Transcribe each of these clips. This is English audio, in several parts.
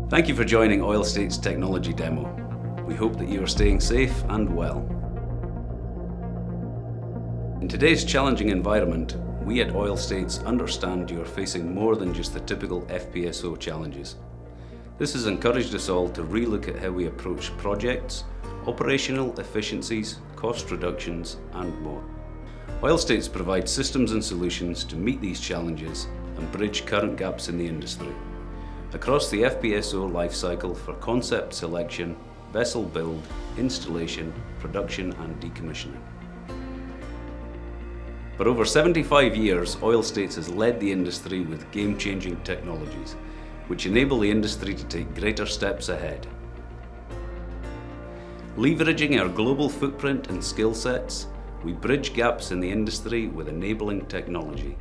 Thank you for joining Oil States Technology Demo. We hope that you are staying safe and well. In today's challenging environment, we at Oil States understand you are facing more than just the typical FPSO challenges. This has encouraged us all to relook at how we approach projects, operational efficiencies, cost reductions, and more. Oil States provides systems and solutions to meet these challenges and bridge current gaps in the industry. Across the FPSO lifecycle for concept selection, vessel build, installation, production and decommissioning. For over 75 years, Oil States has led the industry with game-changing technologies, which enable the industry to take greater steps ahead. Leveraging our global footprint and skill sets, we bridge gaps in the industry with enabling technology.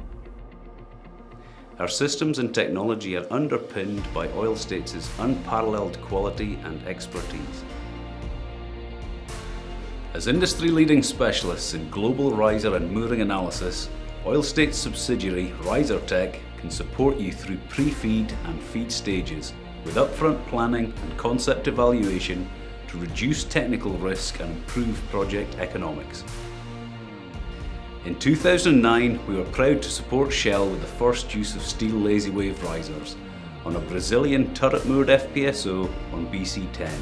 Our systems and technology are underpinned by Oil States' unparalleled quality and expertise. As industry-leading specialists in global riser and mooring analysis, Oil States subsidiary RiserTech can support you through pre-feed and feed stages with upfront planning and concept evaluation to reduce technical risk and improve project economics. In 2009, we were proud to support Shell with the first use of steel lazy wave risers on a Brazilian turret-moored FPSO on BC-10.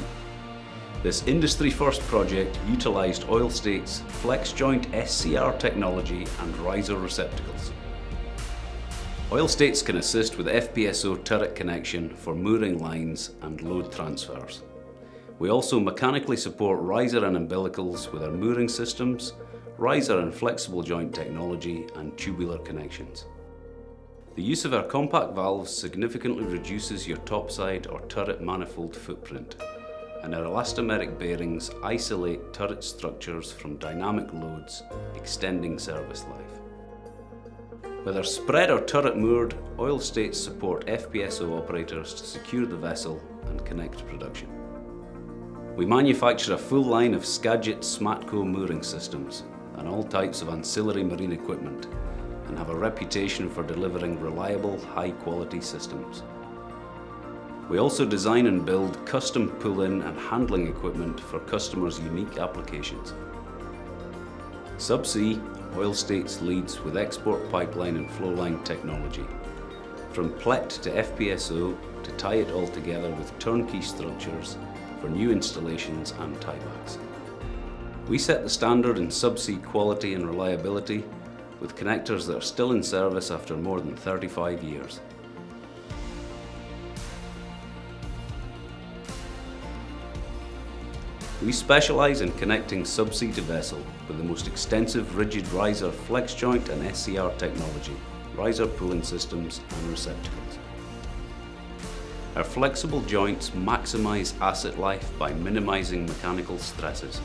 This industry-first project utilised Oil States' flex joint SCR technology and riser receptacles. Oil States can assist with FPSO turret connection for mooring lines and load transfers. We also mechanically support riser and umbilicals with our mooring systems, riser and flexible joint technology and tubular connections. The use of our compact valves significantly reduces your topside or turret manifold footprint, and our elastomeric bearings isolate turret structures from dynamic loads, extending service life. Whether spread or turret moored, Oil States support FPSO operators to secure the vessel and connect production. We manufacture a full line of Skagit Smatco mooring systems and all types of ancillary marine equipment, and have a reputation for delivering reliable, high-quality systems. We also design and build custom pull-in and handling equipment for customers' unique applications. Subsea, Oil States leads with export pipeline and flowline technology, from PLET to FPSO to tie it all together with turnkey structures for new installations and tiebacks. We set the standard in subsea quality and reliability with connectors that are still in service after more than 35 years. We specialise in connecting subsea to vessel with the most extensive rigid riser flex joint and SCR technology, riser pulling systems and receptacles. Our flexible joints maximise asset life by minimising mechanical stresses.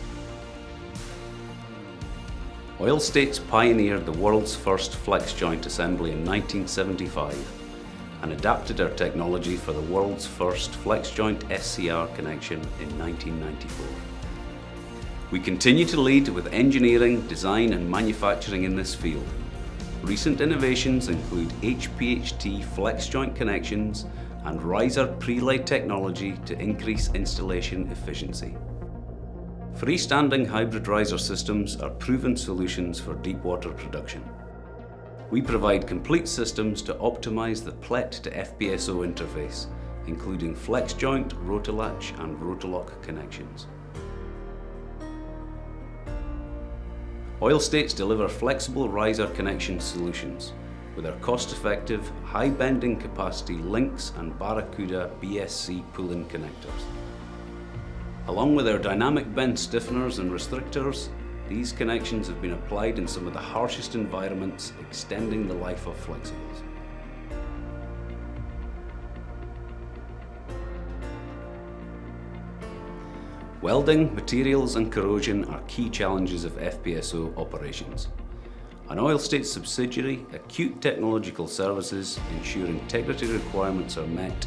Oil States pioneered the world's first flex joint assembly in 1975 and adapted our technology for the world's first flex joint SCR connection in 1994. We continue to lead with engineering, design and manufacturing in this field. Recent innovations include HPHT flex joint connections and riser prelay technology to increase installation efficiency. Freestanding hybrid riser systems are proven solutions for deepwater production. We provide complete systems to optimize the PLET to FPSO interface, including flex joint, rotolatch and rotolock connections. Oil States deliver flexible riser connection solutions with our cost-effective, high-bending capacity Lynx and Barracuda BSC pull-in connectors. Along with our dynamic bend stiffeners and restrictors, these connections have been applied in some of the harshest environments, extending the life of flexibles. Welding, materials and corrosion are key challenges of FPSO operations. An Oil States subsidiary, Acute Technological Services, ensure integrity requirements are met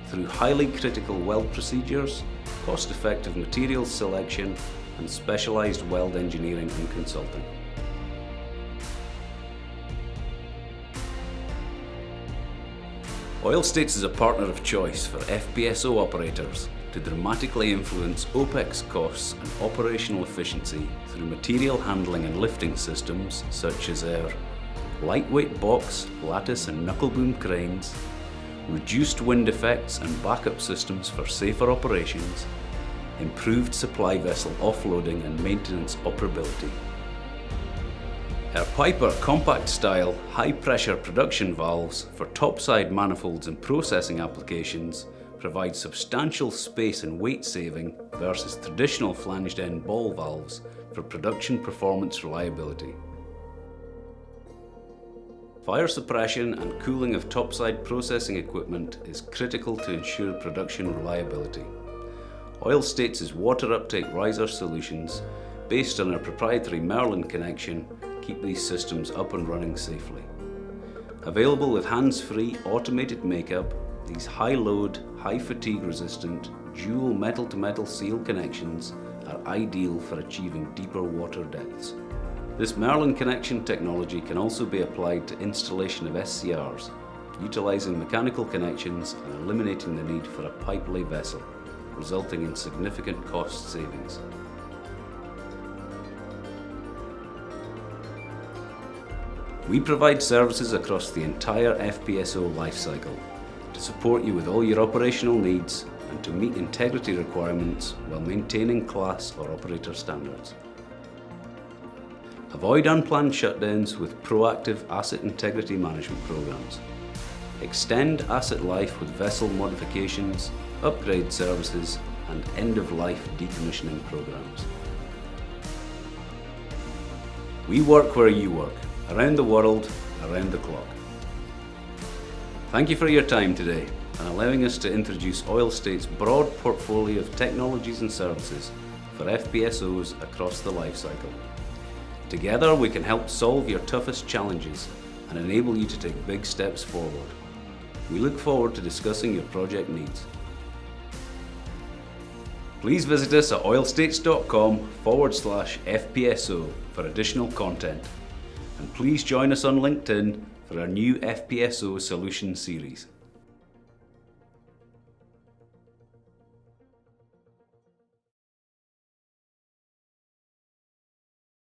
through highly critical weld procedures, cost-effective materials selection, and specialised weld engineering and consulting. Oil States is a partner of choice for FPSO operators to dramatically influence OPEX costs and operational efficiency through material handling and lifting systems such as our lightweight box, lattice and knuckle boom cranes, reduced wind effects and backup systems for safer operations, improved supply vessel offloading and maintenance operability. Our Piper compact style high pressure production valves for topside manifolds and processing applications provide substantial space and weight saving versus traditional flanged end ball valves for production performance reliability. Fire suppression and cooling of topside processing equipment is critical to ensure production reliability. Oil States' water uptake riser solutions, based on our proprietary Merlin connection, keep these systems up and running safely. Available with hands-free automated makeup, these high-load, high-fatigue resistant, dual metal-to-metal seal connections are ideal for achieving deeper water depths. This Merlin connection technology can also be applied to installation of SCRs, utilising mechanical connections and eliminating the need for a pipe lay vessel, resulting in significant cost savings. We provide services across the entire FPSO lifecycle to support you with all your operational needs and to meet integrity requirements while maintaining class or operator standards. Avoid unplanned shutdowns with proactive asset integrity management programs. Extend asset life with vessel modifications, upgrade services and end-of-life decommissioning programs. We work where you work, around the world, around the clock. Thank you for your time today and allowing us to introduce Oil States' broad portfolio of technologies and services for FPSOs across the lifecycle. Together we can help solve your toughest challenges and enable you to take big steps forward. We look forward to discussing your project needs. Please visit us at oilstates.com/FPSO for additional content. And please join us on LinkedIn for our new FPSO Solution series.